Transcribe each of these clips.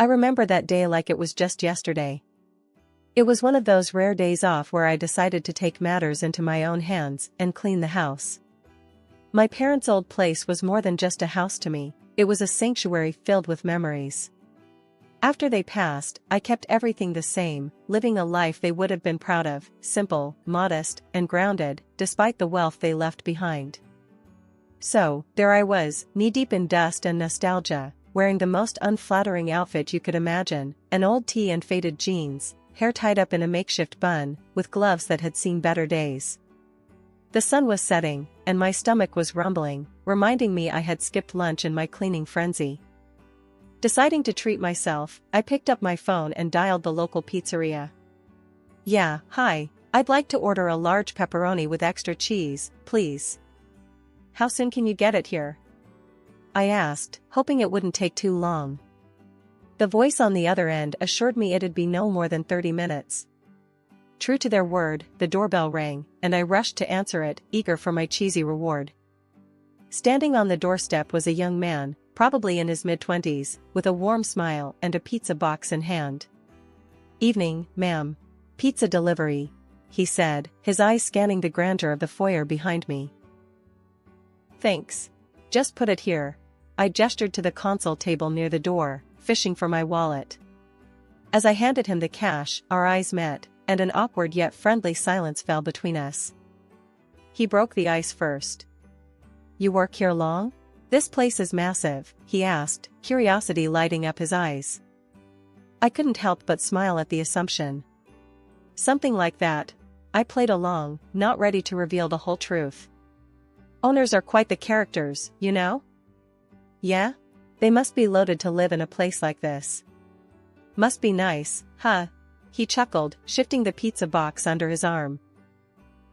I remember that day like it was just yesterday. It was one of those rare days off where I decided to take matters into my own hands and clean the house. My parents' old place was more than just a house to me, it was a sanctuary filled with memories. After they passed, I kept everything the same, living a life they would have been proud of, simple, modest, and grounded, despite the wealth they left behind. So, there I was, knee-deep in dust and nostalgia, wearing the most unflattering outfit you could imagine, an old tee and faded jeans, hair tied up in a makeshift bun, with gloves that had seen better days. The sun was setting, and my stomach was rumbling, reminding me I had skipped lunch in my cleaning frenzy. Deciding to treat myself, I picked up my phone and dialed the local pizzeria. "Yeah, hi, I'd like to order a large pepperoni with extra cheese, please. How soon can you get it here?" I asked, hoping it wouldn't take too long. The voice on the other end assured me it'd be no more than 30 minutes. True to their word, the doorbell rang, and I rushed to answer it, eager for my cheesy reward. Standing on the doorstep was a young man, probably in his mid-20s, with a warm smile and a pizza box in hand. "Evening, ma'am. Pizza delivery," he said, his eyes scanning the grandeur of the foyer behind me. "Thanks. Just put it here." I gestured to the console table near the door, fishing for my wallet. As I handed him the cash, our eyes met, and an awkward yet friendly silence fell between us. He broke the ice first. "You work here long? This place is massive," he asked, curiosity lighting up his eyes. I couldn't help but smile at the assumption. "Something like that." I played along, not ready to reveal the whole truth. "Owners are quite the characters, you know?" "Yeah? They must be loaded to live in a place like this." "Must be nice, huh?" He chuckled, shifting the pizza box under his arm.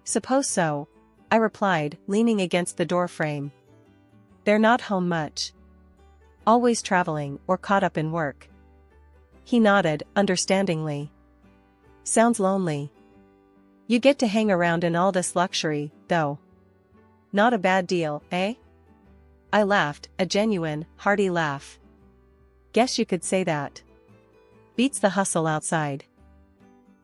"Suppose so," I replied, leaning against the doorframe. "They're not home much. Always traveling or caught up in work." He nodded, understandingly. "Sounds lonely. You get to hang around in all this luxury, though. Not a bad deal, eh?" I laughed, a genuine, hearty laugh. "Guess you could say that. Beats the hustle outside."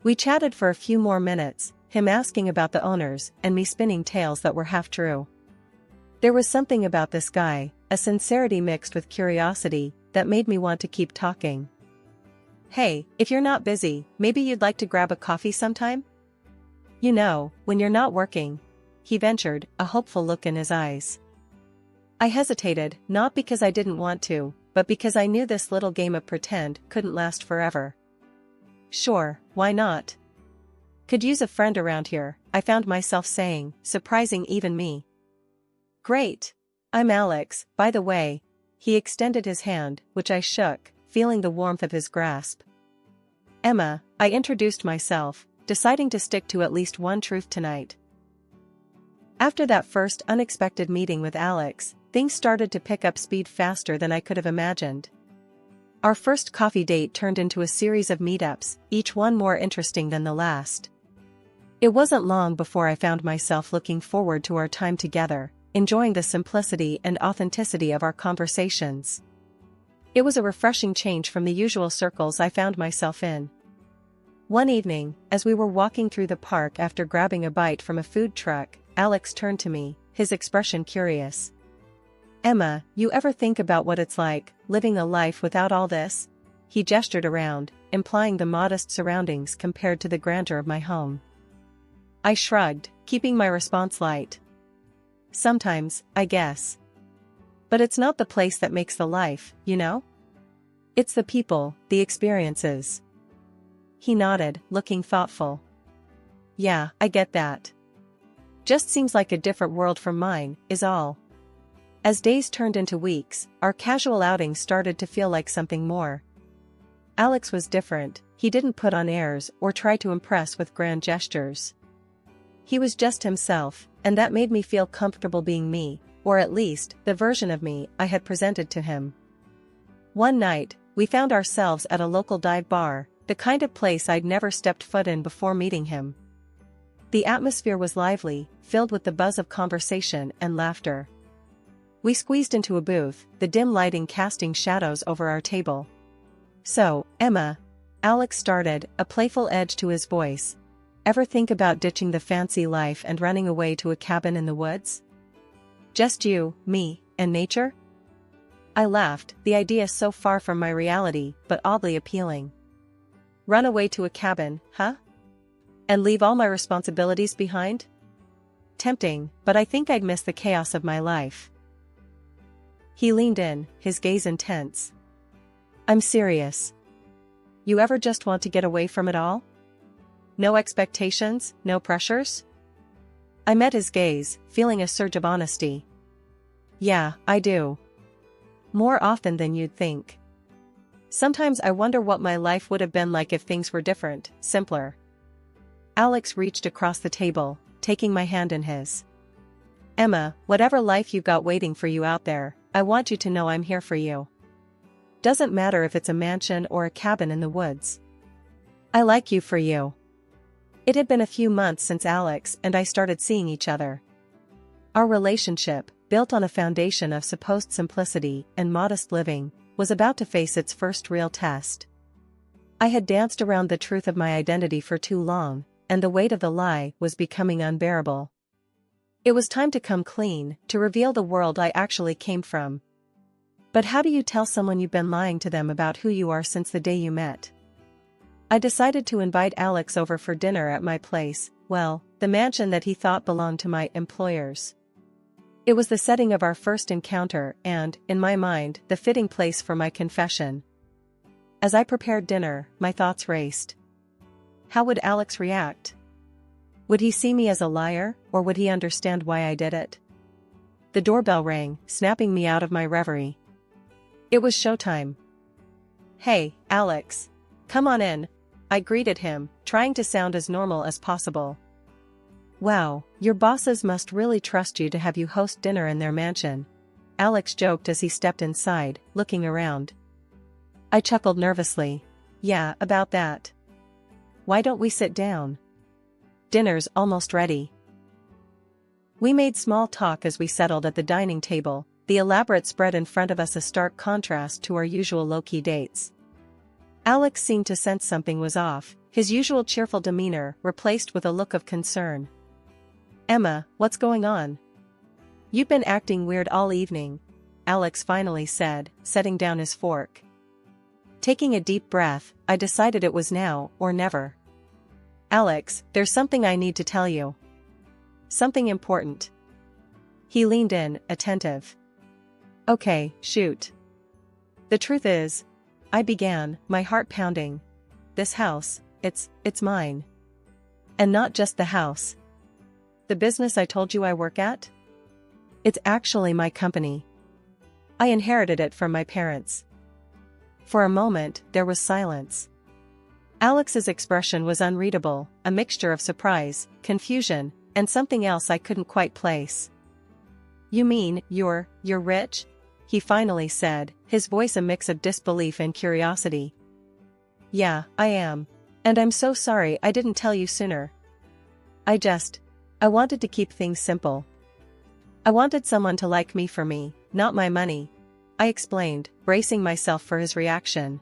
We chatted for a few more minutes, him asking about the owners and me spinning tales that were half true. There was something about this guy, a sincerity mixed with curiosity, that made me want to keep talking. "Hey, if you're not busy, maybe you'd like to grab a coffee sometime? You know, when you're not working," he ventured, a hopeful look in his eyes. I hesitated, not because I didn't want to, but because I knew this little game of pretend couldn't last forever. "Sure, why not? Could use a friend around here," I found myself saying, surprising even me. "Great. I'm Alex, by the way." He extended his hand, which I shook, feeling the warmth of his grasp. "Emma," I introduced myself, deciding to stick to at least one truth tonight. After that first unexpected meeting with Alex, things started to pick up speed faster than I could have imagined. Our first coffee date turned into a series of meetups, each one more interesting than the last. It wasn't long before I found myself looking forward to our time together, enjoying the simplicity and authenticity of our conversations. It was a refreshing change from the usual circles I found myself in. One evening, as we were walking through the park after grabbing a bite from a food truck, Alex turned to me, his expression curious. "Emma, you ever think about what it's like, living a life without all this?" He gestured around, implying the modest surroundings compared to the grandeur of my home. I shrugged, keeping my response light. "Sometimes, I guess. But it's not the place that makes the life, you know? It's the people, the experiences." He nodded, looking thoughtful. "Yeah, I get that. Just seems like a different world from mine, is all." As days turned into weeks, our casual outings started to feel like something more. Alex was different, he didn't put on airs or try to impress with grand gestures. He was just himself, and that made me feel comfortable being me, or at least, the version of me I had presented to him. One night, we found ourselves at a local dive bar, the kind of place I'd never stepped foot in before meeting him. The atmosphere was lively, filled with the buzz of conversation and laughter. We squeezed into a booth, the dim lighting casting shadows over our table. So, Emma, Alex started, a playful edge to his voice. Ever think about ditching the fancy life and running away to a cabin in the woods? Just you, me, and nature? I laughed, the idea so far from my reality, but oddly appealing. Run away to a cabin, huh? And leave all my responsibilities behind? Tempting, but I think I'd miss the chaos of my life. He leaned in, his gaze intense. I'm serious. You ever just want to get away from it all? No expectations, no pressures? I met his gaze, feeling a surge of honesty. Yeah, I do. More often than you'd think. Sometimes I wonder what my life would have been like if things were different, simpler. Alex reached across the table, taking my hand in his. Emma, whatever life you've got waiting for you out there, I want you to know I'm here for you. Doesn't matter if it's a mansion or a cabin in the woods. I like you for you. It had been a few months since Alex and I started seeing each other. Our relationship, built on a foundation of supposed simplicity and modest living, was about to face its first real test. I had danced around the truth of my identity for too long, and the weight of the lie was becoming unbearable. It was time to come clean, to reveal the world I actually came from. But how do you tell someone you've been lying to them about who you are since the day you met? I decided to invite Alex over for dinner at my place, well, the mansion that he thought belonged to my employers. It was the setting of our first encounter and, in my mind, the fitting place for my confession. As I prepared dinner, my thoughts raced. How would Alex react? Would he see me as a liar, or would he understand why I did it? The doorbell rang, snapping me out of my reverie. It was showtime. Hey, Alex. Come on in, I greeted him, trying to sound as normal as possible. Wow, your bosses must really trust you to have you host dinner in their mansion, Alex joked as he stepped inside, looking around. I chuckled nervously. Yeah, about that. Why don't we sit down? Dinner's almost ready. We made small talk as we settled at the dining table, the elaborate spread in front of us a stark contrast to our usual low-key dates. Alex seemed to sense something was off, his usual cheerful demeanor replaced with a look of concern. Emma, what's going on? You've been acting weird all evening, Alex finally said, setting down his fork. Taking a deep breath, I decided it was now or never. Alex, there's something I need to tell you. Something important. He leaned in, attentive. Okay, shoot. The truth is, I began, my heart pounding. This house, it's mine. And not just the house. The business I told you I work at? It's actually my company. I inherited it from my parents. For a moment, there was silence. Alex's expression was unreadable, a mixture of surprise, confusion, and something else I couldn't quite place. You mean, you're rich? He finally said, his voice a mix of disbelief and curiosity. Yeah, I am. And I'm so sorry I didn't tell you sooner. I wanted to keep things simple. I wanted someone to like me for me, not my money, I explained, bracing myself for his reaction.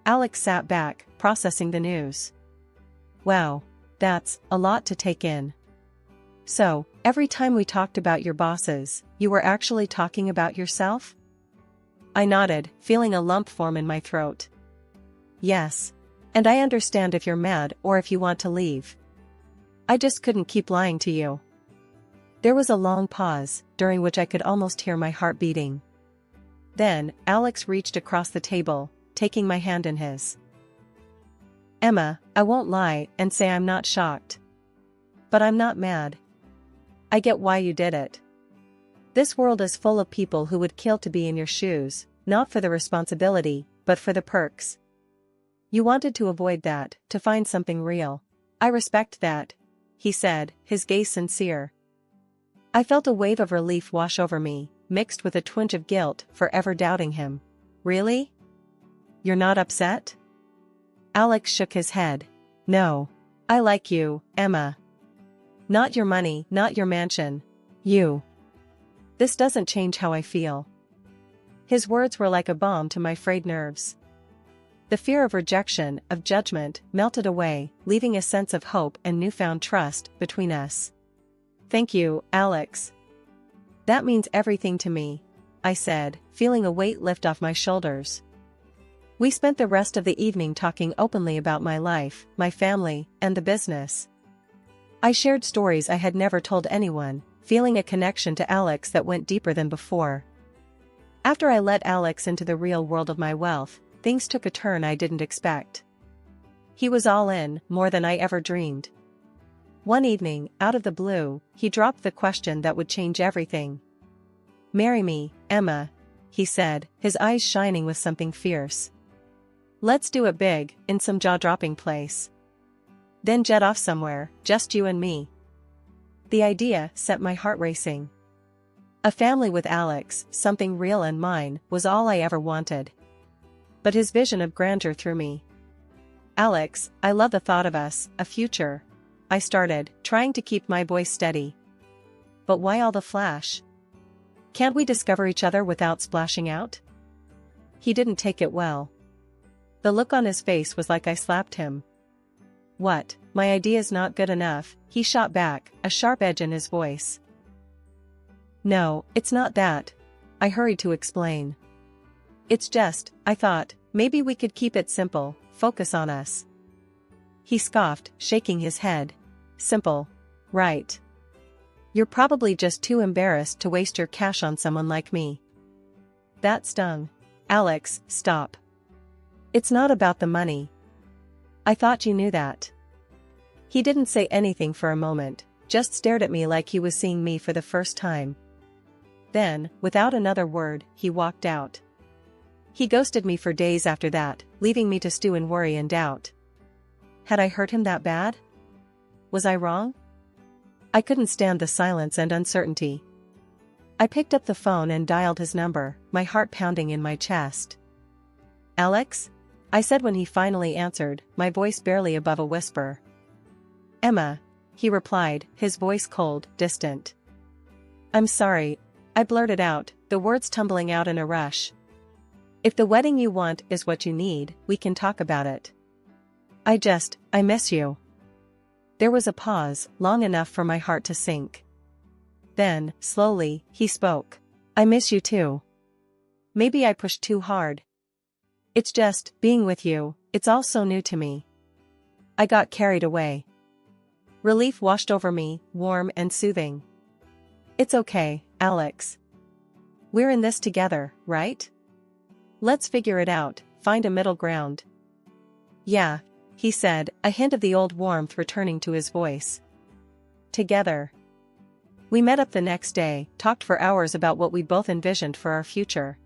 Alex sat back, processing the news. Wow, that's a lot to take in. So, every time we talked about your bosses, you were actually talking about yourself? I nodded, feeling a lump form in my throat. Yes. And I understand if you're mad or if you want to leave. I just couldn't keep lying to you. There was a long pause, during which I could almost hear my heart beating. Then, Alex reached across the table, taking my hand in his. Emma, I won't lie and say I'm not shocked. But I'm not mad. I get why you did it. This world is full of people who would kill to be in your shoes, not for the responsibility, but for the perks. You wanted to avoid that, to find something real. I respect that, he said, his gaze sincere. I felt a wave of relief wash over me, mixed with a twinge of guilt for ever doubting him. Really? You're not upset? Alex shook his head. No. I like you, Emma. Not your money, not your mansion. You. This doesn't change how I feel. His words were like a balm to my frayed nerves. The fear of rejection, of judgment, melted away, leaving a sense of hope and newfound trust between us. "Thank you, Alex. That means everything to me," I said, feeling a weight lift off my shoulders. We spent the rest of the evening talking openly about my life, my family, and the business. I shared stories I had never told anyone, feeling a connection to Alex that went deeper than before. After I let Alex into the real world of my wealth, things took a turn I didn't expect. He was all in, more than I ever dreamed. One evening, out of the blue, he dropped the question that would change everything. "Marry me, Emma," he said, his eyes shining with something fierce. "Let's do it big, in some jaw-dropping place. Then jet off somewhere, just you and me." The idea set my heart racing. A family with Alex, something real and mine, was all I ever wanted. But his vision of grandeur threw me. "Alex, I love the thought of us, a future," I started, trying to keep my voice steady. "But why all the flash? Can't we discover each other without splashing out?" He didn't take it well. The look on his face was like I slapped him. "What, my idea's not good enough?" he shot back, a sharp edge in his voice. "No, it's not that," I hurried to explain. "It's just, I thought, maybe we could keep it simple, focus on us." He scoffed, shaking his head. "Simple. Right. You're probably just too embarrassed to waste your cash on someone like me." That stung. "Alex, stop. It's not about the money. I thought you knew that." He didn't say anything for a moment, just stared at me like he was seeing me for the first time. Then, without another word, he walked out. He ghosted me for days after that, leaving me to stew in worry and doubt. Had I hurt him that bad? Was I wrong? I couldn't stand the silence and uncertainty. I picked up the phone and dialed his number, my heart pounding in my chest. "Alex?" I said when he finally answered, my voice barely above a whisper. "Emma," he replied, his voice cold, distant. "I'm sorry," I blurted out, the words tumbling out in a rush. "If the wedding you want is what you need, we can talk about it. I miss you." There was a pause, long enough for my heart to sink. Then, slowly, he spoke. "I miss you too. Maybe I pushed too hard. It's just, being with you, it's all so new to me." I got carried away. Relief washed over me, warm and soothing. "It's okay, Alex. We're in this together, right? Let's figure it out, find a middle ground." "Yeah," he said, a hint of the old warmth returning to his voice. "Together." We met up the next day, talked for hours about what we both envisioned for our future.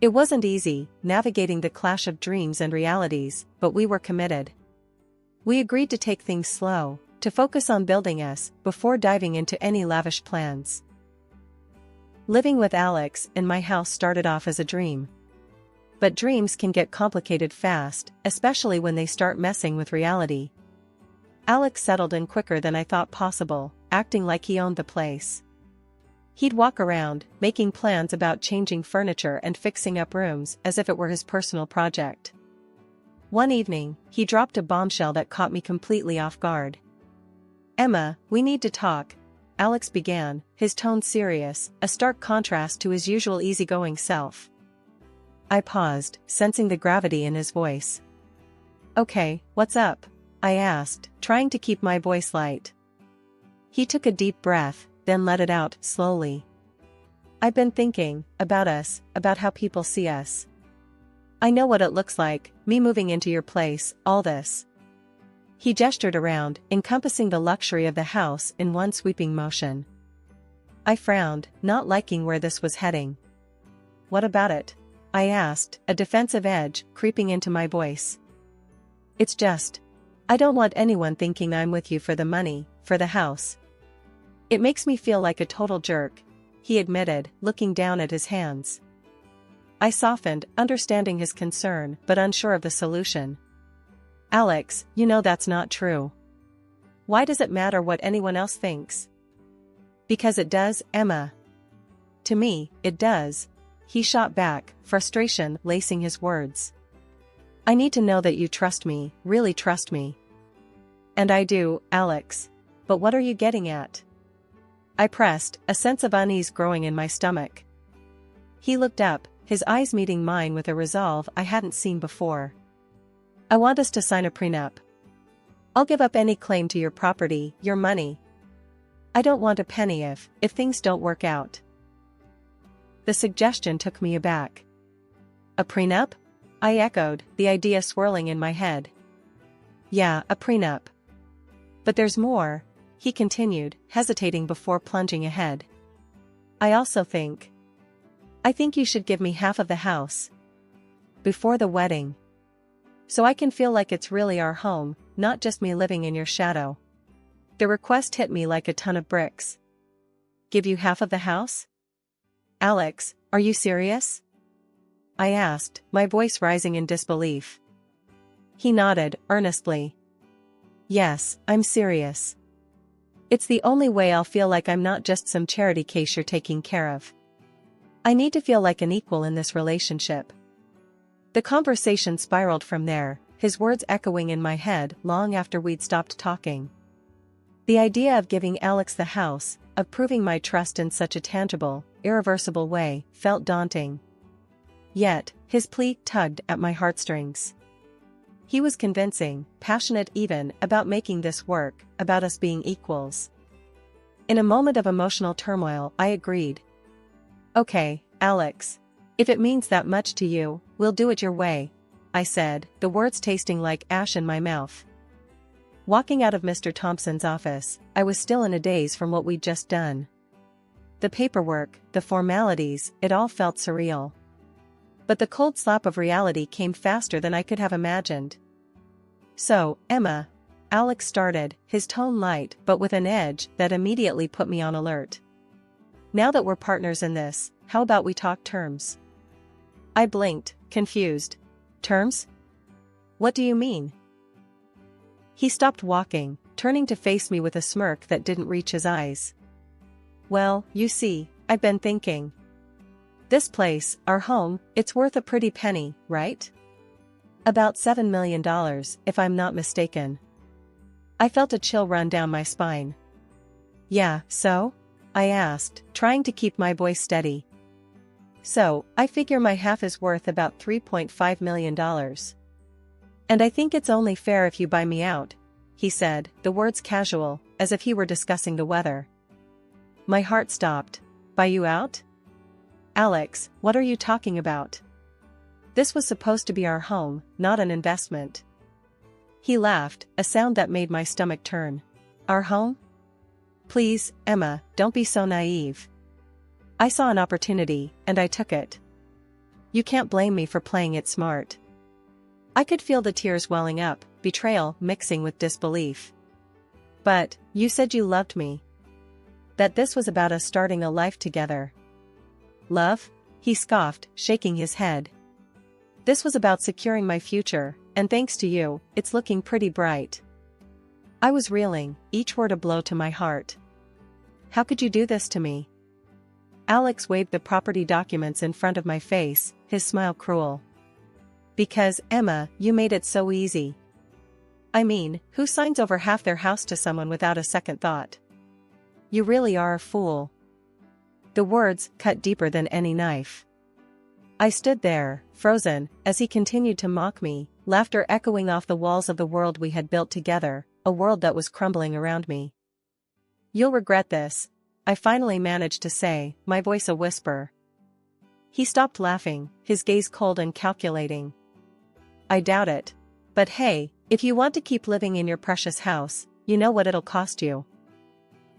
It wasn't easy, navigating the clash of dreams and realities, but we were committed. We agreed to take things slow, to focus on building us, before diving into any lavish plans. Living with Alex in my house started off as a dream. But dreams can get complicated fast, especially when they start messing with reality. Alex settled in quicker than I thought possible, acting like he owned the place. He'd walk around, making plans about changing furniture and fixing up rooms as if it were his personal project. One evening, he dropped a bombshell that caught me completely off guard. "Emma, we need to talk," Alex began, his tone serious, a stark contrast to his usual easygoing self. I paused, sensing the gravity in his voice. "Okay, what's up?" I asked, trying to keep my voice light. He took a deep breath, then let it out, slowly. "I've been thinking, about us, about how people see us. I know what it looks like, me moving into your place, all this." He gestured around, encompassing the luxury of the house in one sweeping motion. I frowned, not liking where this was heading. "What about it?" I asked, a defensive edge creeping into my voice. "It's just, I don't want anyone thinking I'm with you for the money, for the house. It makes me feel like a total jerk," he admitted, looking down at his hands. I softened, understanding his concern but unsure of the solution. "Alex, you know that's not true. Why does it matter what anyone else thinks?" "Because it does, Emma. To me, it does," he shot back, frustration lacing his words. I need to know that you trust me, really trust me. And I do, Alex. But what are you getting at? I pressed, a sense of unease growing in my stomach. He looked up, his eyes meeting mine with a resolve I hadn't seen before. I want us to sign a prenup. I'll give up any claim to your property, your money. I don't want a penny if things don't work out. The suggestion took me aback. A prenup? I echoed, the idea swirling in my head. Yeah, a prenup. But there's more, he continued, hesitating before plunging ahead. I think you should give me half of the house. Before the wedding. So I can feel like it's really our home, not just me living in your shadow. The request hit me like a ton of bricks. Give you half of the house? Alex, are you serious? I asked, my voice rising in disbelief. He nodded, earnestly. Yes, I'm serious. It's the only way I'll feel like I'm not just some charity case you're taking care of. I need to feel like an equal in this relationship. The conversation spiraled from there, his words echoing in my head long after we'd stopped talking. The idea of giving Alex the house, of proving my trust in such a tangible, irreversible way, felt daunting. Yet, his plea tugged at my heartstrings. He was convincing, passionate even, about making this work, about us being equals. In a moment of emotional turmoil, I agreed. Okay, Alex. If it means that much to you, we'll do it your way, I said, the words tasting like ash in my mouth. Walking out of Mr. Thompson's office, I was still in a daze from what we'd just done. The paperwork, the formalities, it all felt surreal. But the cold slap of reality came faster than I could have imagined. So, Emma, Alex started, his tone light but with an edge that immediately put me on alert. Now that we're partners in this, how about we talk terms? I blinked, confused. Terms? What do you mean? He stopped walking, turning to face me with a smirk that didn't reach his eyes. Well, you see, I've been thinking. This place, our home, it's worth a pretty penny, right? About $7 million, if I'm not mistaken. I felt a chill run down my spine. Yeah, so? I asked, trying to keep my voice steady. So, I figure my half is worth about $3.5 million. And I think it's only fair if you buy me out, he said, the words casual, as if he were discussing the weather. My heart stopped. Buy you out? Alex, what are you talking about? This was supposed to be our home, not an investment. He laughed, a sound that made my stomach turn. Our home? Please, Emma, don't be so naive. I saw an opportunity, and I took it. You can't blame me for playing it smart. I could feel the tears welling up, betrayal mixing with disbelief. But, you said you loved me. That this was about us starting a life together. Love? He scoffed, shaking his head. This was about securing my future, and thanks to you, it's looking pretty bright. I was reeling, each word a blow to my heart. How could you do this to me? Alex waved the property documents in front of my face, his smile cruel. Because, Emma, you made it so easy. I mean, who signs over half their house to someone without a second thought? You really are a fool. The words cut deeper than any knife. I stood there, frozen, as he continued to mock me, laughter echoing off the walls of the world we had built together, a world that was crumbling around me. You'll regret this, I finally managed to say, my voice a whisper. He stopped laughing, his gaze cold and calculating. I doubt it. But hey, if you want to keep living in your precious house, you know what it'll cost you.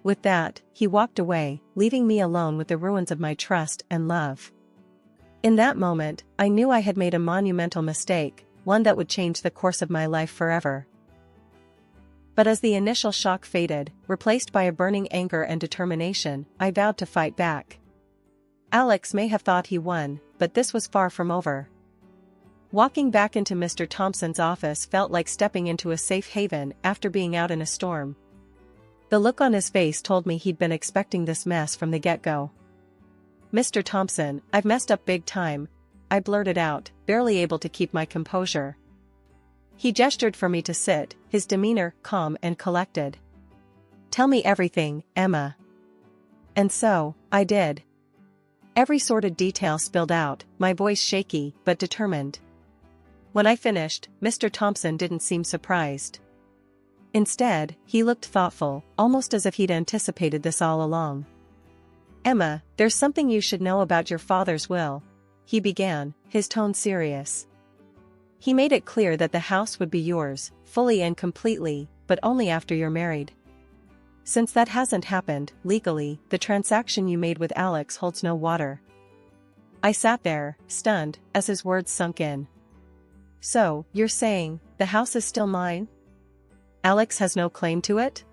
With that, he walked away, leaving me alone with the ruins of my trust and love. In that moment, I knew I had made a monumental mistake, one that would change the course of my life forever. But as the initial shock faded, replaced by a burning anger and determination, I vowed to fight back. Alex may have thought he won, but this was far from over. Walking back into Mr. Thompson's office felt like stepping into a safe haven after being out in a storm. The look on his face told me he'd been expecting this mess from the get-go. Mr. Thompson, I've messed up big time, I blurted out, barely able to keep my composure. He gestured for me to sit, his demeanor calm and collected. "Tell me everything, Emma." And so, I did. Every sordid detail spilled out, my voice shaky but determined. When I finished, Mr. Thompson didn't seem surprised. Instead, he looked thoughtful, almost as if he'd anticipated this all along. "Emma, there's something you should know about your father's will," he began, his tone serious. "He made it clear that the house would be yours, fully and completely, but only after you're married. Since that hasn't happened, legally, the transaction you made with Alex holds no water." I sat there, stunned, as his words sunk in. "So, you're saying, the house is still mine? Alex has no claim to it?"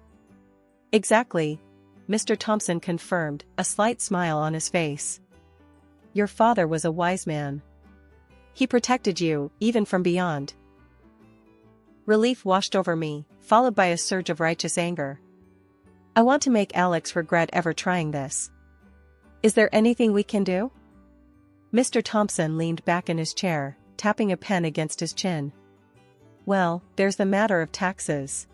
"Exactly," Mr. Thompson confirmed, a slight smile on his face. "Your father was a wise man. He protected you, even from beyond." Relief washed over me, followed by a surge of righteous anger. I want to make Alex regret ever trying this. "Is there anything we can do?" Mr. Thompson leaned back in his chair, tapping a pen against his chin. "Well, there's the matter of taxes.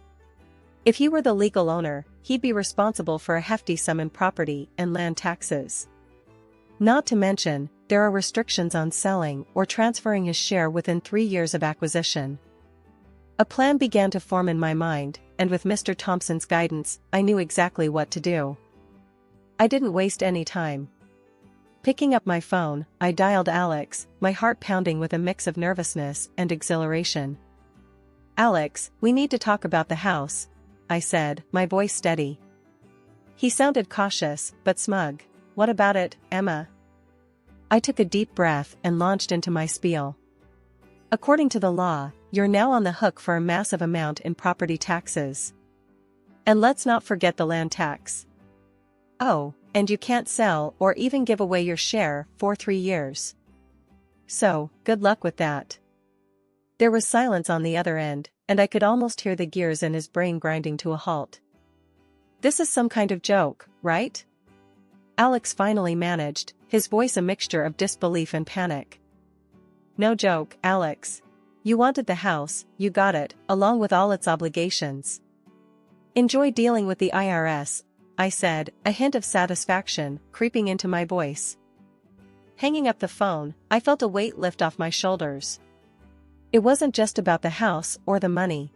If he were the legal owner, he'd be responsible for a hefty sum in property and land taxes. Not to mention, there are restrictions on selling or transferring his share within 3 years of acquisition." A plan began to form in my mind, and with Mr. Thompson's guidance, I knew exactly what to do. I didn't waste any time. Picking up my phone, I dialed Alex, my heart pounding with a mix of nervousness and exhilaration. "Alex, we need to talk about the house," I said, my voice steady. He sounded cautious, but smug. "What about it, Emma?" I took a deep breath and launched into my spiel. "According to the law, you're now on the hook for a massive amount in property taxes. And let's not forget the land tax. Oh, and you can't sell or even give away your share for 3 years. So, good luck with that." There was silence on the other end, and I could almost hear the gears in his brain grinding to a halt. "This is some kind of joke, right?" Alex finally managed, his voice a mixture of disbelief and panic. "No joke, Alex. You wanted the house, you got it, along with all its obligations. Enjoy dealing with the IRS," I said, a hint of satisfaction creeping into my voice. Hanging up the phone, I felt a weight lift off my shoulders. It wasn't just about the house or the money.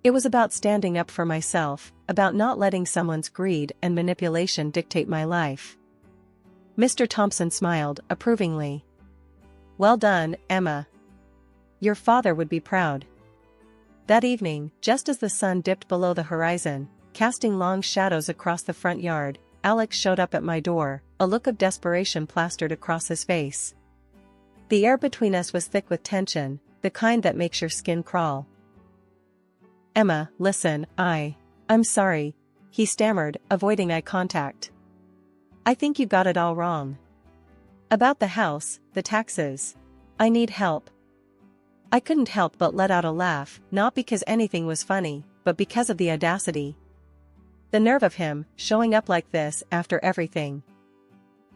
It was about standing up for myself, about not letting someone's greed and manipulation dictate my life. Mr. Thompson smiled approvingly. "Well done, Emma. Your father would be proud." That evening, just as the sun dipped below the horizon, casting long shadows across the front yard, Alex showed up at my door, a look of desperation plastered across his face. The air between us was thick with tension, the kind that makes your skin crawl. "Emma, listen, I'm sorry," he stammered, avoiding eye contact. "I think you got it all wrong. About the house, the taxes. I need help." I couldn't help but let out a laugh, not because anything was funny, but because of the audacity. The nerve of him, showing up like this after everything.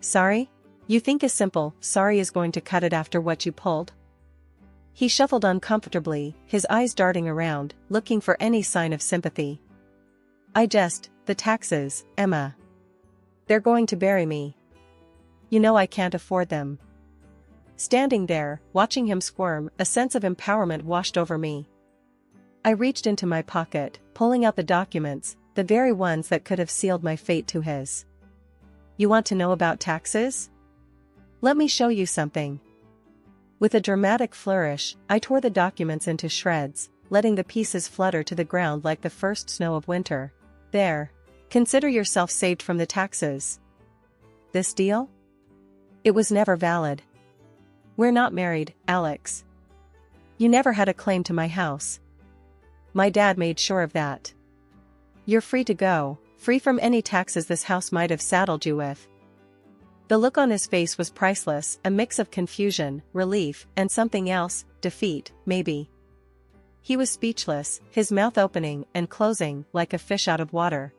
"Sorry? You think a simple sorry is going to cut it after what you pulled?" He shuffled uncomfortably, his eyes darting around, looking for any sign of sympathy. The taxes, Emma. They're going to bury me. You know I can't afford them." Standing there, watching him squirm, a sense of empowerment washed over me. I reached into my pocket, pulling out the documents, the very ones that could have sealed my fate to his. "You want to know about taxes? Let me show you something." With a dramatic flourish, I tore the documents into shreds, letting the pieces flutter to the ground like the first snow of winter. "There. Consider yourself saved from the taxes. This deal? It was never valid. We're not married, Alex. You never had a claim to my house. My dad made sure of that. You're free to go, free from any taxes this house might have saddled you with." The look on his face was priceless, a mix of confusion, relief, and something else, defeat, maybe. He was speechless, his mouth opening and closing like a fish out of water.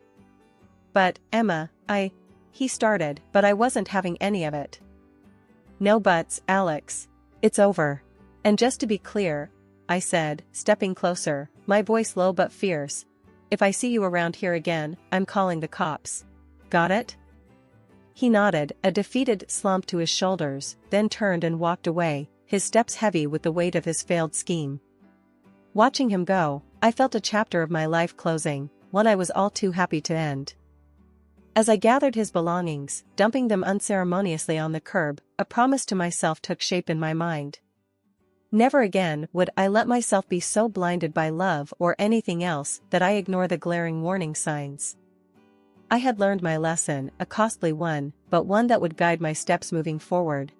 "But, Emma, he started, but I wasn't having any of it." "No buts, Alex. It's over. And just to be clear, I said, stepping closer, my voice low but fierce. If I see you around here again, I'm calling the cops. Got it? He nodded, a defeated slump to his shoulders, then turned and walked away, his steps heavy with the weight of his failed scheme. Watching him go, I felt a chapter of my life closing, one I was all too happy to end. As I gathered his belongings, dumping them unceremoniously on the curb, a promise to myself took shape in my mind. Never again would I let myself be so blinded by love or anything else that I ignore the glaring warning signs. I had learned my lesson, a costly one, but one that would guide my steps moving forward.